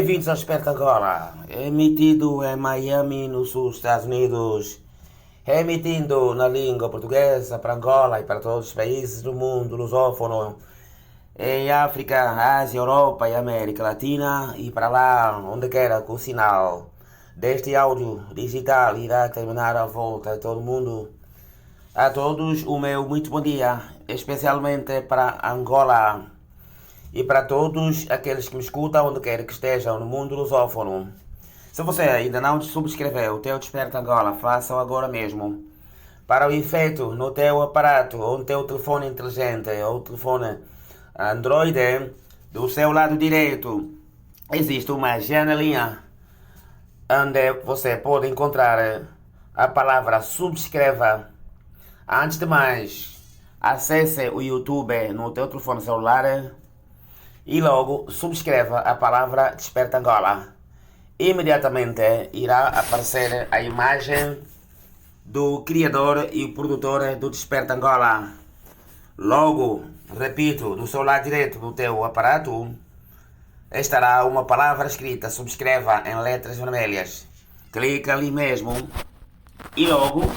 Bem-vindos ao Esperta Agora, emitido em Miami, no sul dos Estados Unidos, emitindo na língua portuguesa para Angola e para todos os países do mundo lusófono, em África, Ásia, Europa e América Latina e para lá, onde quer que o sinal deste áudio digital irá terminar a volta de todo mundo. A todos o meu muito bom dia, especialmente para Angola. E para todos aqueles que me escutam onde quer que estejam no mundo lusófono. Se você ainda não subscreveu o teu Desperta Angola, faça-o agora mesmo. Para o efeito no teu aparato ou no teu telefone inteligente ou telefone Android, do seu lado direito existe uma janelinha onde você pode encontrar a palavra subscreva. Antes de mais, acesse o YouTube no teu telefone celular e logo subscreva a palavra Desperta Angola. Imediatamente irá aparecer a imagem do criador e produtor do Desperta Angola. Logo, repito, do seu lado direito do teu aparato estará uma palavra escrita subscreva em letras vermelhas. Clica ali mesmo e logo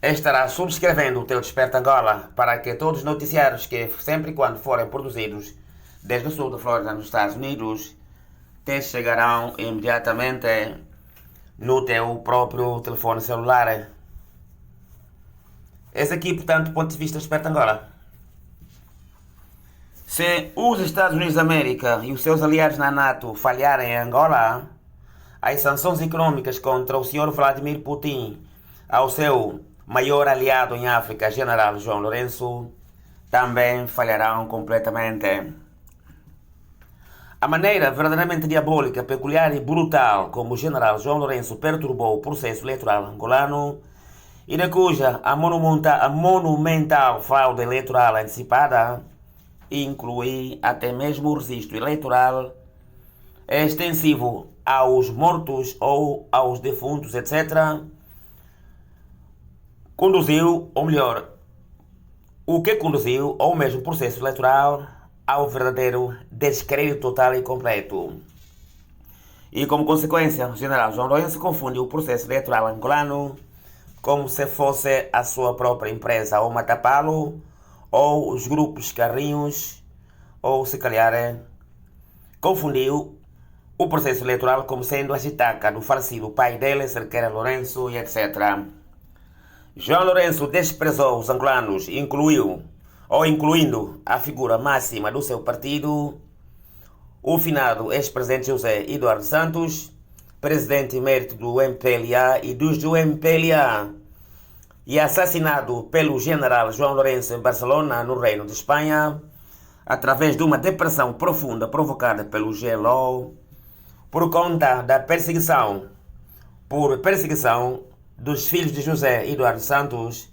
estará subscrevendo o teu Desperta Angola para que todos os noticiários que sempre e quando forem produzidos desde o sul da Flórida, nos Estados Unidos, te chegarão imediatamente no teu próprio telefone celular. Esse aqui, portanto, do ponto de vista do Desperta Angola. Se os Estados Unidos da América e os seus aliados na NATO falharem em Angola, as sanções econômicas contra o Sr. Vladimir Putin, ao seu maior aliado em África, General João Lourenço, também falharão completamente. A maneira verdadeiramente diabólica, peculiar e brutal como o general João Lourenço perturbou o processo eleitoral angolano e na cuja a monumental fraude eleitoral antecipada inclui até mesmo o registro eleitoral extensivo aos mortos ou aos defuntos, etc., conduziu, ou melhor, o que conduziu ao mesmo processo eleitoral ao verdadeiro descrédito total e completo. E como consequência, o general João Lourenço confunde o processo eleitoral angolano como se fosse a sua própria empresa ou Matapalo, ou os grupos Carrinhos, ou se calhar confundiu o processo eleitoral como sendo a chitaca do falecido pai dele, Cerqueira Lourenço e etc. João Lourenço desprezou os angolanos, incluindo a figura máxima do seu partido, o finado ex-presidente José Eduardo Santos, presidente emérito do MPLA e dos do MPLA, e assassinado pelo general João Lourenço em Barcelona, no Reino de Espanha, através de uma depressão profunda provocada pelo GLO, por conta da perseguição dos filhos de José Eduardo Santos,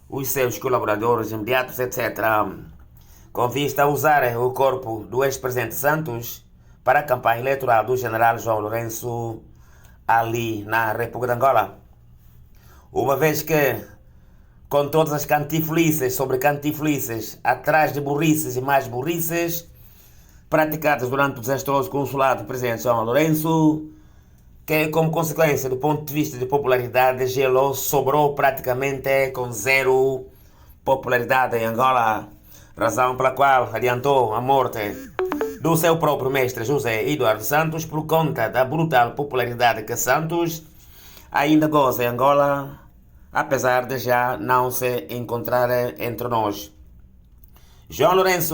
os seus colaboradores imediatos, etc., com vista a usar o corpo do ex-presidente Santos para a campanha eleitoral do general João Lourenço ali na República de Angola. Uma vez que, com todas as cantifolices sobre cantifolices, atrás de burrices e mais burrices, praticadas durante o desastroso consulado do presidente João Lourenço, que como consequência do ponto de vista de popularidade, GLO sobrou praticamente com zero popularidade em Angola, razão pela qual adiantou a morte do seu próprio mestre José Eduardo Santos por conta da brutal popularidade que Santos ainda goza em Angola, apesar de já não se encontrar entre nós. João Lourenço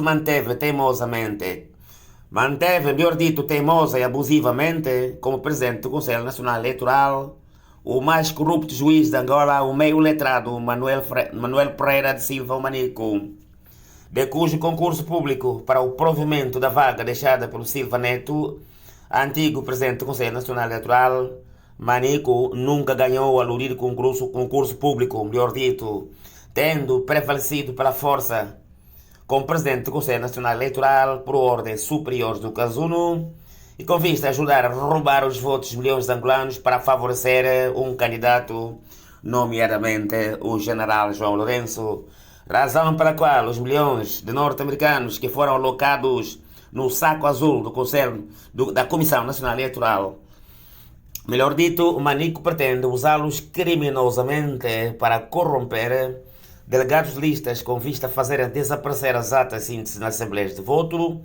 melhor dito, teimosa e abusivamente, como presidente do Conselho Nacional Eleitoral, o mais corrupto juiz de Angola, o meio letrado Manuel Pereira de Silva Manico, de cujo concurso público para o provimento da vaga deixada pelo Silva Neto, antigo presidente do Conselho Nacional Eleitoral, Manico nunca ganhou o aludido concurso público, melhor dito, tendo prevalecido pela força como presidente do Conselho Nacional Eleitoral por ordens superiores do Casuno e com vista a ajudar a roubar os votos de milhões de angolanos para favorecer um candidato, nomeadamente o general João Lourenço, razão pela qual os milhões de norte-americanos que foram alocados no saco azul do Conselho da Comissão Nacional Eleitoral. Melhor dito, o Manico pretende usá-los criminosamente para corromper delegados de listas com vista a fazerem desaparecer as atas síntese nas assembleias de voto,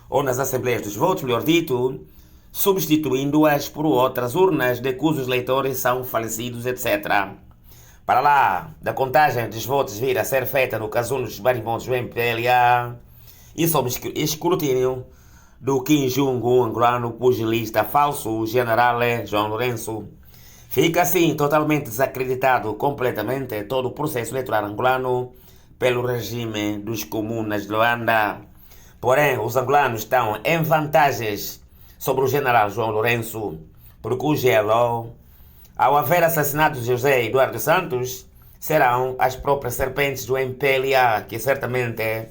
ou nas assembleias dos votos, melhor dito, substituindo-as por outras urnas de cujos leitores são falecidos, etc. Para lá da contagem dos votos vir a ser feita no casulo dos marimbondos do MPLA e sob escrutínio do Kim Jong-un angolano pugilista falso, o general João Lourenço, fica assim totalmente desacreditado completamente todo o processo eleitoral angolano pelo regime dos comunas de Luanda. Porém, os angolanos estão em vantagens sobre o general João Lourenço, porque o GLO, ao haver assassinado José Eduardo Santos, serão as próprias serpentes do MPLA que certamente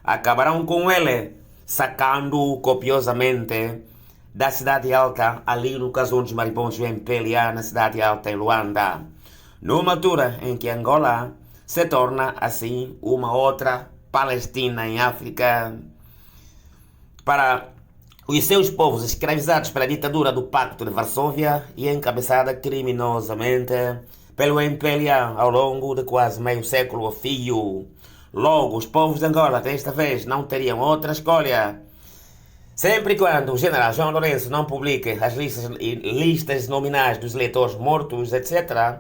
acabarão com ele, sacando-o copiosamente da Cidade Alta, ali no casão dos marimbondos do MPLA, na Cidade Alta, em Luanda. Numa altura em que Angola se torna, assim, uma outra Palestina em África, para os seus povos escravizados pela ditadura do Pacto de Varsóvia e encabeçada criminosamente pelo MPLA ao longo de quase meio século a fio. Logo, os povos de Angola desta vez não teriam outra escolha, sempre e quando o general João Lourenço não publique as listas nominais dos eleitores mortos, etc.,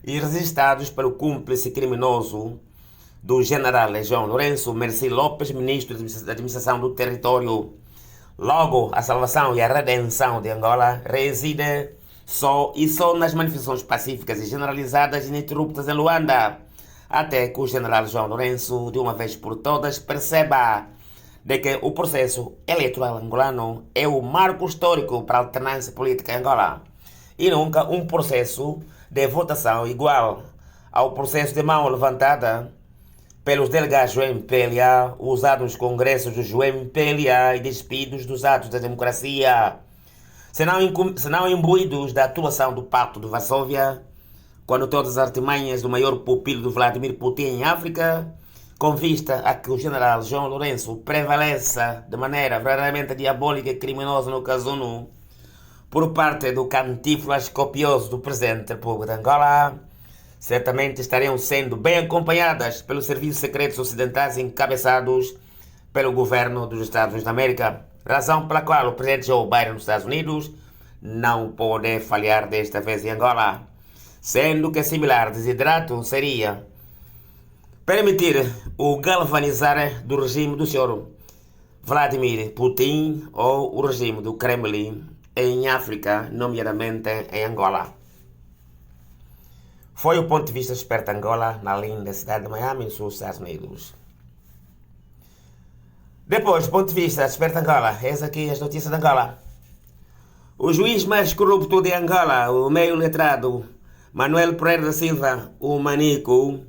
e registrados pelo cúmplice criminoso do general João Lourenço, Merci Lopes, ministro da Administração do Território. Logo, a salvação e a redenção de Angola reside só nas manifestações pacíficas e generalizadas e ininterruptas em Luanda, até que o general João Lourenço, de uma vez por todas, perceba de que o processo eleitoral angolano é o marco histórico para a alternância política em Angola, e nunca um processo de votação igual ao processo de mão levantada pelos delegados do MPLA, usados nos congressos do MPLA e despidos dos atos da democracia, senão imbuídos da atuação do Pacto de Varsóvia, quando todas as artimanhas do maior pupilo do Vladimir Putin em África, com vista a que o general João Lourenço prevaleça de maneira verdadeiramente diabólica e criminosa no casuno, por parte do cantíflas copioso do presidente da República de Angola, certamente estariam sendo bem acompanhadas pelos serviços secretos ocidentais encabeçados pelo governo dos Estados Unidos da América, razão pela qual o presidente Joe Biden dos Estados Unidos não pode falhar desta vez em Angola, sendo que similar desidrato seria permitir o galvanizar do regime do Sr. Vladimir Putin ou o regime do Kremlin em África, nomeadamente em Angola. Foi o ponto de vista do Esperto Angola, na linda cidade de Miami, no sul dos Estados Unidos. Depois, do ponto de vista do Esperto Angola, eis aqui as notícias de Angola. O juiz mais corrupto de Angola, o meio letrado Manuel Pereira da Silva, o Manico,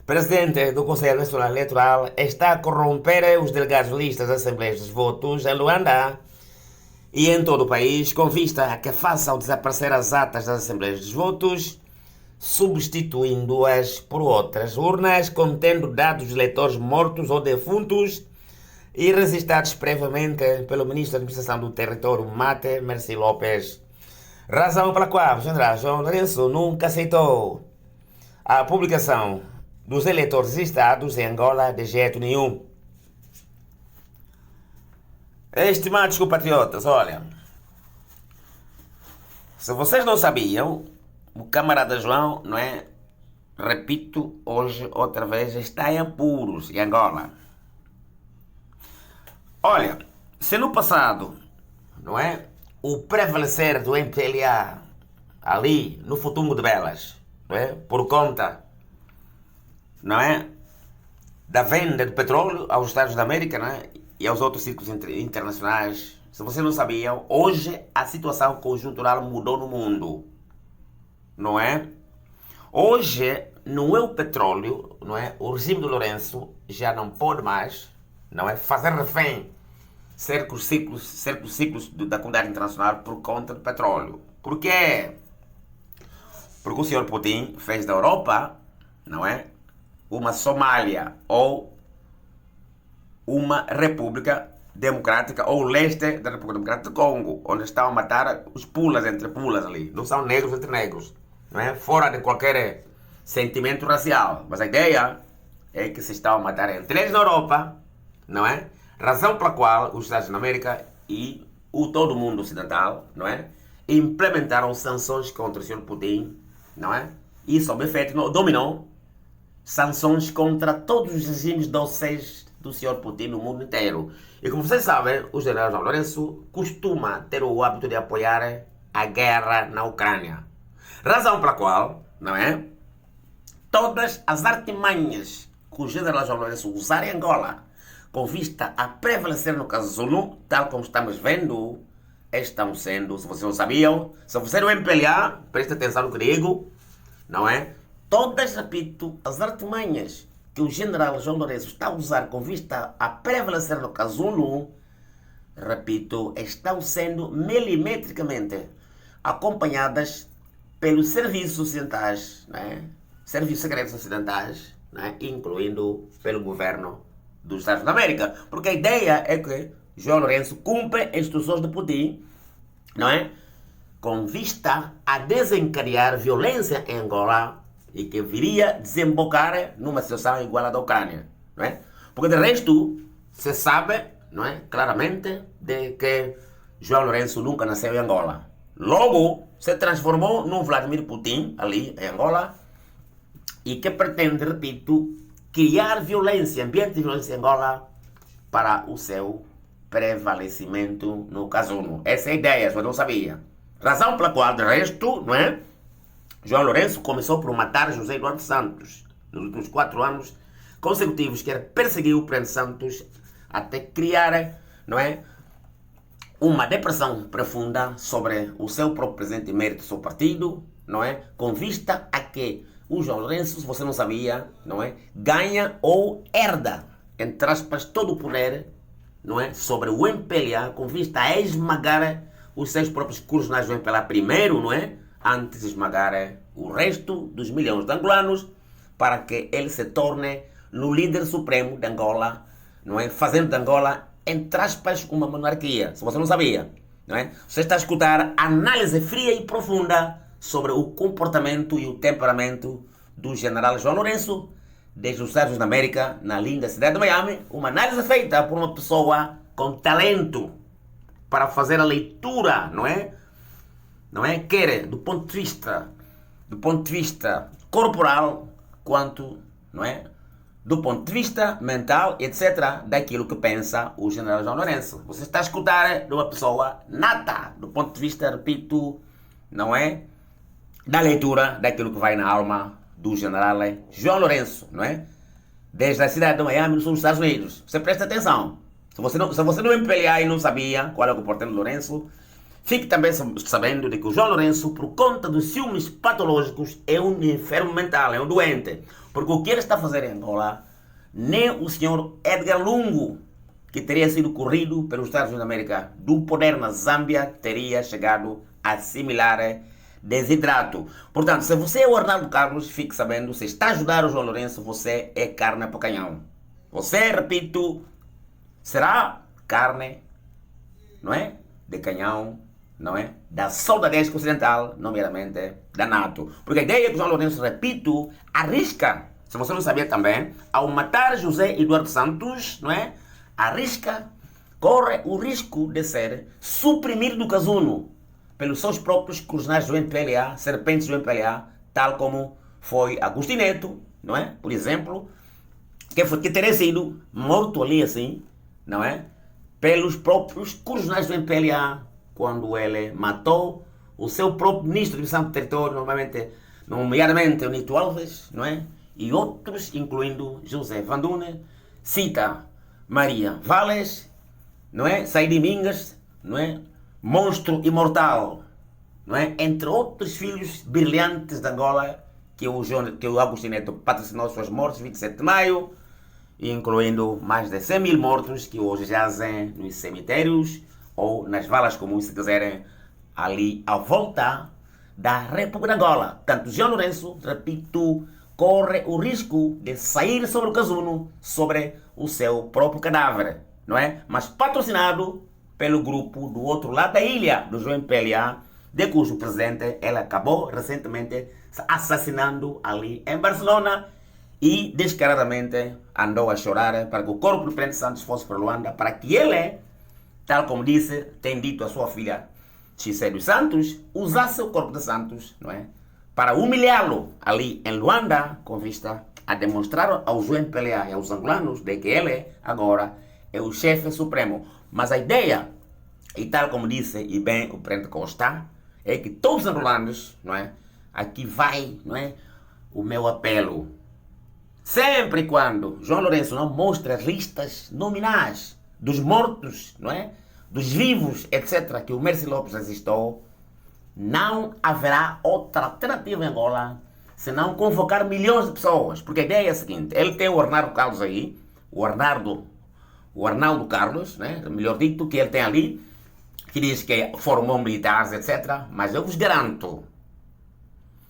presidente do Conselho Nacional Eleitoral, está a corromper os delegados de listas das Assembleias dos Votos em Luanda e em todo o país, com vista a que façam desaparecer as atas das Assembleias dos Votos, substituindo-as por outras urnas contendo dados de eleitores mortos ou defuntos e registrados previamente pelo Ministro da Administração do Território, Mate Merci Lopes. Razão pela qual o general João Lourenço nunca aceitou a publicação dos eleitores registrados em Angola de jeito nenhum. Estimados compatriotas, olha, se vocês não sabiam, o camarada João, não é? Repito, hoje, outra vez, está em apuros em Angola. Olha, se no passado, não é? O prevalecer do MPLA ali no Futungo de Belas, não é? Por conta, não é? Da venda do petróleo aos Estados da América, não é? E aos outros círculos internacionais. Se vocês não sabiam, hoje a situação conjuntural mudou no mundo. Não é? Hoje, não é o petróleo, não é? O regime do Lourenço já não pode mais, não é? Fazer refém certos ciclos da comunidade internacional por conta do petróleo. Por quê? Porque o Sr. Putin fez da Europa, não é? Uma Somália ou uma república Democrática ou leste da República Democrática do Congo, onde estão a matar os pulas entre pulas ali. Não são negros entre negros. Não é? Fora de qualquer sentimento racial. Mas a ideia é que se estão a matar entre eles na Europa, não é? Razão pela qual os Estados Unidos da América e todo o mundo ocidental, não é? Implementaram sanções contra o Sr. Putin, não é? E sob efeito dominou sanções contra todos os regimes dóceis do Sr. Putin no mundo inteiro. E como vocês sabem, o general João Lourenço costuma ter o hábito de apoiar a guerra na Ucrânia. Razão pela qual, não é? Todas as artimanhas que o general João Lourenço usar em Angola, com vista a prevalecer no caso Zulu, tal como estamos vendo, estão sendo, se vocês não sabiam, se você não MPLA, preste atenção no que digo, não é? Todas, repito, as artimanhas que o general João Lourenço está a usar com vista a prevalecer no caso Zulu, repito, estão sendo milimetricamente acompanhadas pelos serviços ocidentais, né? Serviços secretos ocidentais, né? Incluindo pelo governo dos Estados da América. Porque a ideia é que João Lourenço cumpre instruções de Putin, não é? Com vista a desencadear violência em Angola e que viria desembocar numa situação igual à da Ucrânia, não é? Porque de resto, se sabe, não é? Claramente, de que João Lourenço nunca nasceu em Angola. Logo, se transformou num Vladimir Putin, ali em Angola, e que pretende, repito, criar violência, ambiente de violência em Angola para o seu prevalecimento no casuno. Essa é a ideia, só não sabia. Razão pela qual, de resto, não é? João Lourenço começou por matar José Eduardo Santos nos últimos 4 anos consecutivos, que perseguiu o Presidente Santos até criar, não é? Uma depressão profunda sobre o seu próprio presidente emérito do seu partido, não é? Com vista a que o João Lourenço, se você não sabia, não é? Ganha ou herda, entre aspas, todo o poder, não é? Sobre o MPLA, com vista a esmagar os seus próprios cursionais do MPLA primeiro, não é? Antes de esmagar o resto dos milhões de angolanos, para que ele se torne no líder supremo de Angola, não é? Fazendo de Angola, entre aspas, uma monarquia, se você não sabia, não é? Você está a escutar análise fria e profunda sobre o comportamento e o temperamento do general João Lourenço desde os Estados Unidos da América, na linda cidade de Miami, uma análise feita por uma pessoa com talento para fazer a leitura, não é? Não é? Quer do ponto de vista corporal, quanto, não é? Do ponto de vista mental, etc., daquilo que pensa o general João Lourenço. Você está a escutar de uma pessoa nata, do ponto de vista, repito, não é? Da leitura daquilo que vai na alma do general João Lourenço, não é? Desde a cidade de Miami, nos Estados Unidos. Você presta atenção. Se você não MPLA e não sabia qual é o comportamento do Lourenço, fique também sabendo de que o João Lourenço, por conta dos ciúmes patológicos, é um enfermo mental, é um doente. Porque o que ele está a fazer em Angola, nem o senhor Edgar Lungu, que teria sido corrido pelos Estados Unidos da América do poder na Zâmbia, teria chegado a similar desidrato. Portanto, se você é o Arnaldo Carlos, fique sabendo, se está a ajudar o João Lourenço, você é carne para canhão. Você, repito, será carne, não é? De canhão, não é? Da soldadesca ocidental, nomeadamente da NATO. Porque a ideia é que o João Lourenço, repito, arrisca, se você não sabia também, ao matar José Eduardo Santos, não é? Arrisca, corre o risco de ser suprimido do casuno pelos seus próprios cruzionais do MPLA, serpentes do MPLA, tal como foi Agostinho Neto, não é? Por exemplo, que teria sido morto ali assim, não é? Pelos próprios cruzionais do MPLA, quando ele matou o seu próprio ministro de Missão do Território, nomeadamente o Nito Alves, não é? E outros, incluindo José Vandune, Cita Maria Valles, não é? Saíde Mingas, não é? Monstro Imortal, não é? Entre outros filhos brilhantes de Angola, que o Agostinho Neto patrocinou suas mortes, 27 de maio, incluindo mais de 100 mil mortos que hoje jazem nos cemitérios ou nas valas comuns, se quiserem, ali à volta da República de Angola. Tanto João Lourenço, repito, corre o risco de sair sobre o casuno, sobre o seu próprio cadáver. não é? Mas patrocinado pelo grupo do outro lado da ilha, do João PLA, de cujo presidente ele acabou recentemente assassinando ali em Barcelona e descaradamente andou a chorar para que o corpo do presidente Santos fosse para Luanda, para que ele, tal como disse, tem dito à sua filha Xisé dos Santos, usasse o corpo de Santos, não é? Para humilhá-lo ali em Luanda, com vista a demonstrar ao João PLA e aos angolanos de que ele agora é o chefe supremo. Mas a ideia, e tal como disse e bem o presidente Costa, é que todos os angolanos, não é? Aqui vai, não é? O meu apelo. Sempre e quando João Lourenço não mostra listas nominais dos mortos, não é? Dos vivos, etc., que o Merci Lopes resistiu, não haverá outra alternativa em Angola senão convocar milhões de pessoas. Porque a ideia é a seguinte: ele tem o Arnaldo Carlos aí, o Arnaldo Carlos, né? Melhor dito, que ele tem ali, que diz que formou militares, etc. Mas eu vos garanto,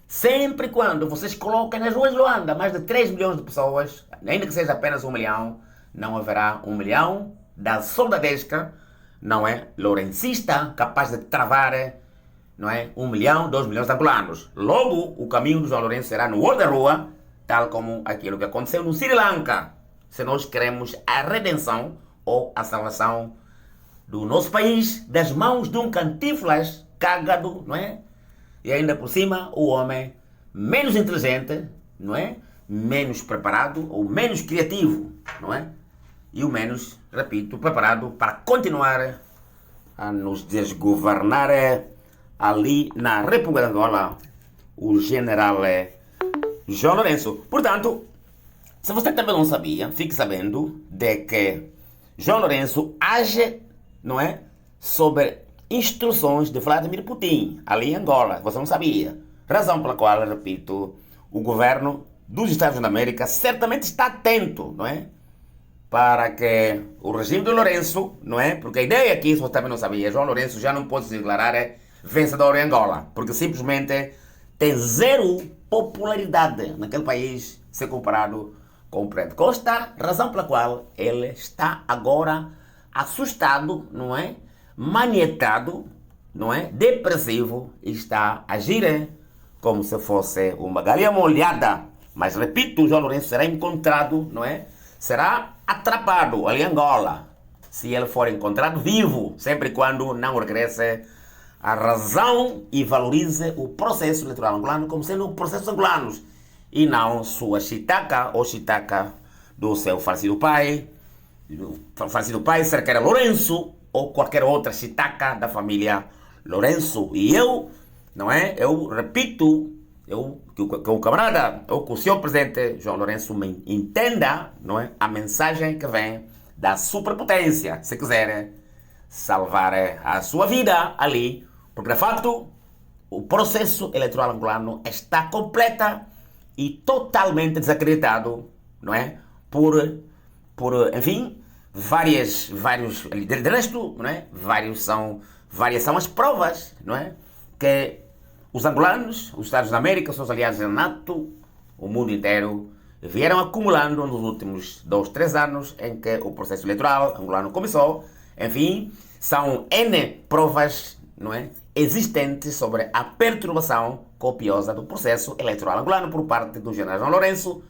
sempre e quando vocês coloquem nas ruas de Luanda mais de 3 milhões de pessoas, ainda que seja apenas 1 milhão, não haverá 1 milhão da soldadesca, não é? Lourencista, capaz de travar, não é? 1 milhão, 2 milhões de angolanos. Logo, o caminho do João Lourenço será no olho da rua, tal como aquilo que aconteceu no Sri Lanka. Se nós queremos a redenção ou a salvação do nosso país das mãos de um cantinflas cagado, não é? E ainda por cima, o homem menos inteligente, não é? Menos preparado ou menos criativo, não é? E o menos, repito, preparado para continuar a nos desgovernar ali na República de Angola, o general João Lourenço. Portanto, se você também não sabia, fique sabendo de que João Lourenço age, não é? Sob instruções de Vladimir Putin, ali em Angola. Você não sabia. Razão pela qual, repito, o governo dos Estados Unidos da América certamente está atento, não é? Para que o regime de Lourenço, não é? Porque a ideia aqui, se você também não sabia, João Lourenço já não pode se declarar vencedor em Angola, porque simplesmente tem zero popularidade naquele país, se comparado com o presidente Costa, razão pela qual ele está agora assustado, não é? Manietado, não é? Depressivo, e está a agir como se fosse uma galinha molhada. Mas repito, o João Lourenço será encontrado, não é? Será atrapado ali em Angola, se ele for encontrado vivo, sempre e quando não regresse à razão e valorize o processo eleitoral angolano como sendo processos angolanos e não sua chitaca ou chitaca do seu falecido pai, Cerqueira Lourenço, ou qualquer outra chitaca da família Lourenço. E eu, não é? Eu repito, que o camarada, ou que o senhor presidente João Lourenço me entenda, não é? A mensagem que vem da superpotência, se quiser salvar a sua vida ali, porque de facto o processo eleitoral angolano está completa e totalmente desacreditado, não é? Por enfim, vários, de resto, não é? Várias são as provas, não é? Que os angolanos, os Estados da América, seus aliados em NATO, o mundo inteiro, vieram acumulando nos últimos 2, 3 anos em que o processo eleitoral angolano começou. Enfim, são N provas, não é? Existentes sobre a perturbação copiosa do processo eleitoral angolano por parte do general João Lourenço.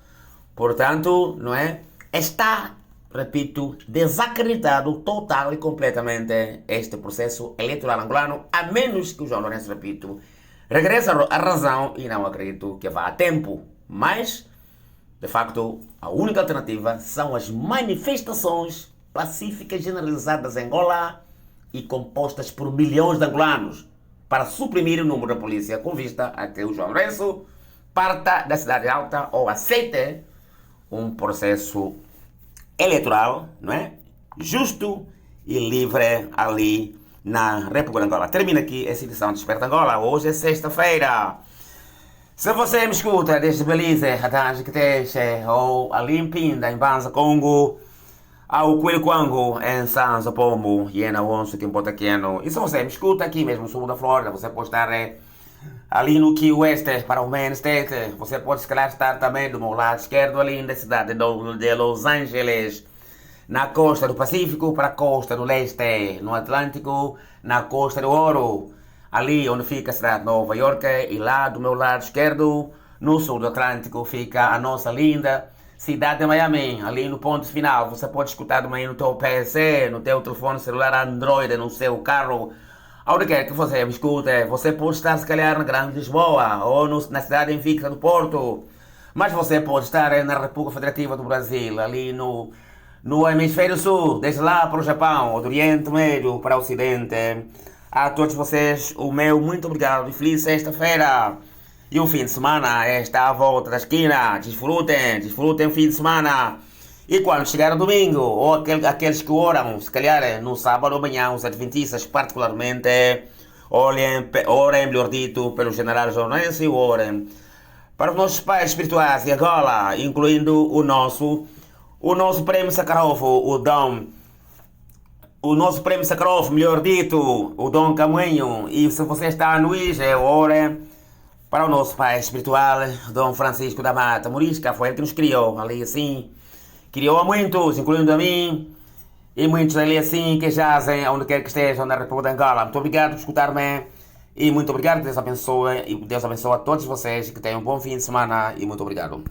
Portanto, não é? Está, repito, desacreditado total e completamente este processo eleitoral angolano, a menos que o João Lourenço, repito, regresse à razão, e não acredito que vá a tempo. Mas, de facto, a única alternativa são as manifestações pacíficas generalizadas em Angola e compostas por milhões de angolanos para suprimir o número da polícia, com vista a que o João Lourenço parta da cidade alta ou aceite um processo eleitoral, não é? Justo e livre ali na República de Angola. Termina aqui essa edição de Desperta Angola. Hoje é sexta-feira. Se você me escuta desde Belize, até Jiquiteche, ou ali em Pinda, em Banza, Congo, ao Quilquango, em Sanza, Pombo, e em Awonso, em Potaquiano, e se você me escuta aqui mesmo no sul da Flórida, você pode estar ali no Key West, para o Main State, você pode se calhar estar também do meu lado esquerdo, ali na cidade de Los Angeles, na costa do Pacífico para a costa do Leste, no Atlântico, na Costa do Ouro, ali onde fica a cidade de Nova Iorque, e lá do meu lado esquerdo, no sul do Atlântico, fica a nossa linda cidade de Miami, ali no ponto final. Você pode escutar de manhã no teu PC, no teu telefone celular Android, no seu carro, onde quer que você me escute. Você pode estar, se calhar, na Grande Lisboa ou na cidade invicta do Porto, mas você pode estar na República Federativa do Brasil, ali no Hemisfério Sul, desde lá para o Japão, ou do Oriente Médio para o Ocidente. A todos vocês, o meu muito obrigado e feliz sexta-feira. E o fim de semana está à volta da esquina. Desfrutem o fim de semana. E quando chegar o domingo, ou aqueles que oram, se calhar no sábado ou amanhã, os adventistas particularmente, orem, melhor dito, pelo general Jonesy, orem para os nossos pais espirituais de Angola, incluindo o nosso prêmio Sakharov, o nosso prêmio Sakharov, melhor dito, o Dom Caminho. E se você está no IGE, ore para o nosso pai espiritual, Dom Francisco da Mata Morisca. Foi ele que nos criou, ali assim, criou a muitos, incluindo a mim, e muitos ali assim que jazem onde quer que estejam na República de Angola. Muito obrigado por escutar-me, e muito obrigado, Deus abençoe, e Deus abençoe a todos vocês, que tenham um bom fim de semana, e muito obrigado.